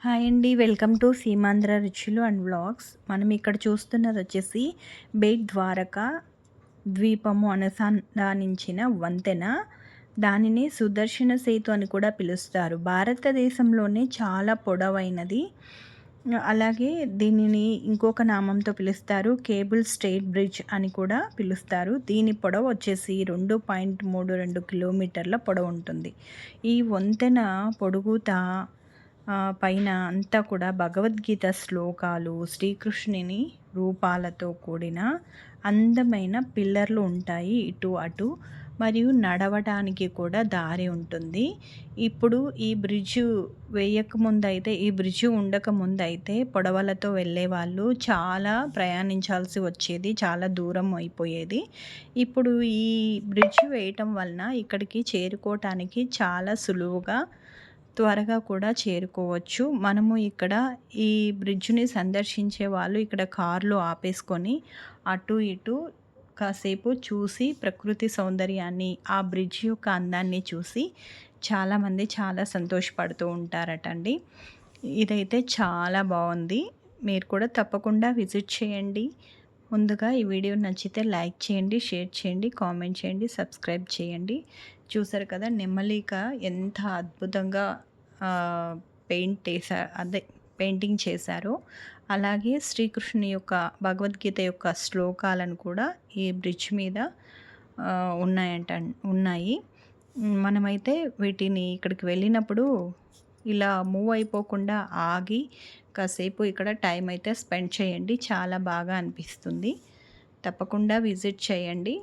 Hi అండి. Welcome to Seemandhra రుచులు and vlogs. మనం ఇక్కడ చూస్తున్నది వచ్చేసి బేట్ ద్వారక ద్వీపము అనుసంధానించిన వంతెన. దానిని సుదర్శన సేతు అని కూడా పిలుస్తారు. భారతదేశంలోనే చాలా పొడవైనది. అలాగే దీనిని ఇంకొక నామంతో పిలుస్తారు, కేబుల్ స్టేట్ బ్రిడ్జ్ అని కూడా పిలుస్తారు. దీని పొడవు వచ్చేసి 2.32 కిలోమీటర్ల పొడవు ఉంటుంది. ఈ వంతెన పొడుగుతా పైన అంతా కూడా భగవద్గీత శ్లోకాలు, శ్రీకృష్ణుని రూపాలతో కూడిన అందమైన పిల్లర్లు ఉంటాయి ఇటు అటు. మరియు నడవటానికి కూడా దారి ఉంటుంది. ఇప్పుడు ఈ బ్రిడ్జ్ వేయకముందైతే, ఈ బ్రిడ్జ్ ఉండకముందైతే పడవలతో వెళ్ళేవాళ్ళు చాలా ప్రయాణించాల్సి వచ్చేది, చాలా దూరం అయిపోయేది. ఇప్పుడు ఈ బ్రిడ్జ్ వేయటం వలన ఇక్కడికి చేరుకోవటానికి చాలా సులువుగా, త్వరగా కూడా చేరుకోవచ్చు. మనము ఇక్కడ ఈ బ్రిడ్జ్ని సందర్శించే వాళ్ళు ఇక్కడ కార్లు ఆపేసుకొని అటు ఇటు కాసేపు చూసి ప్రకృతి సౌందర్యాన్ని, ఆ బ్రిడ్జ్ యొక్క అందాన్ని చూసి చాలామంది చాలా సంతోషపడుతూ ఉంటారటండి. ఇదైతే చాలా బాగుంది. మీరు కూడా తప్పకుండా విజిట్ చేయండి. ముందుగా ఈ వీడియో నచ్చితే లైక్ చేయండి, షేర్ చేయండి, కామెంట్ చేయండి, సబ్స్క్రైబ్ చేయండి. చూసారు కదా నెమలిక ఎంత అద్భుతంగా పెయింటింగ్ చేశారో. అలాగే శ్రీకృష్ణుని యొక్క భగవద్గీత యొక్క శ్లోకాలను కూడా ఈ బ్రిడ్జ్ మీద ఉన్నాయి. మనమైతే వీటిని ఇక్కడికి వెళ్ళినప్పుడు ఇలా మూవ్ అయిపోకుండా ఆగి కాసేపు ఇక్కడ టైం అయితే స్పెండ్ చేయండి. చాలా బాగా అనిపిస్తుంది. తప్పకుండా విజిట్ చేయండి.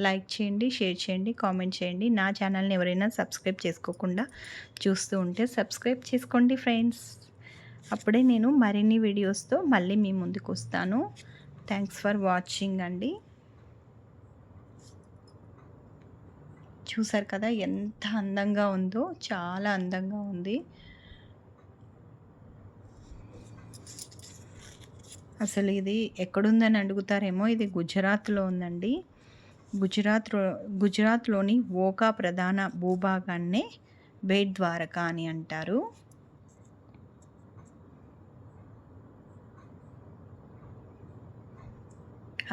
లైక్ చేయండి, షేర్ చేయండి, కామెంట్ చేయండి. నా ఛానల్ని ఎవరైనా సబ్స్క్రైబ్ చేసుకోకుండా చూస్తూ ఉంటే సబ్స్క్రైబ్ చేసుకోండి ఫ్రెండ్స్. అప్పుడే నేను మరిన్ని వీడియోస్తో మళ్ళీ మీ ముందుకు వస్తాను. థ్యాంక్స్ ఫర్ వాచింగ్ అండి. చూసారు కదా ఎంత అందంగా ఉందో, చాలా అందంగా ఉంది. అసలు ఇది ఎక్కడుందని అడుగుతారేమో, ఇది గుజరాత్లో ఉందండి. గుజరాత్లోని ఓకా ప్రధాన భూభాగాన్నే బేట్ ద్వారక అని అంటారు.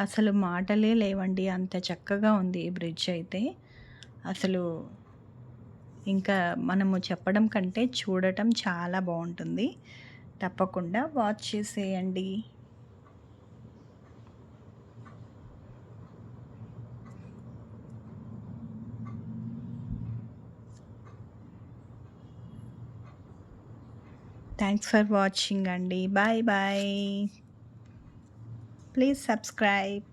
అసలు మాటలే లేవండి, అంత చక్కగా ఉంది ఈ బ్రిడ్జ్ అయితే. అసలు ఇంకా మనము చెప్పడం కంటే చూడటం చాలా బాగుంటుంది. తప్పకుండా వాచ్ చేసేయండి. థ్యాంక్స్ ఫర్ వాచింగ్ అండి. Bye bye. Please subscribe.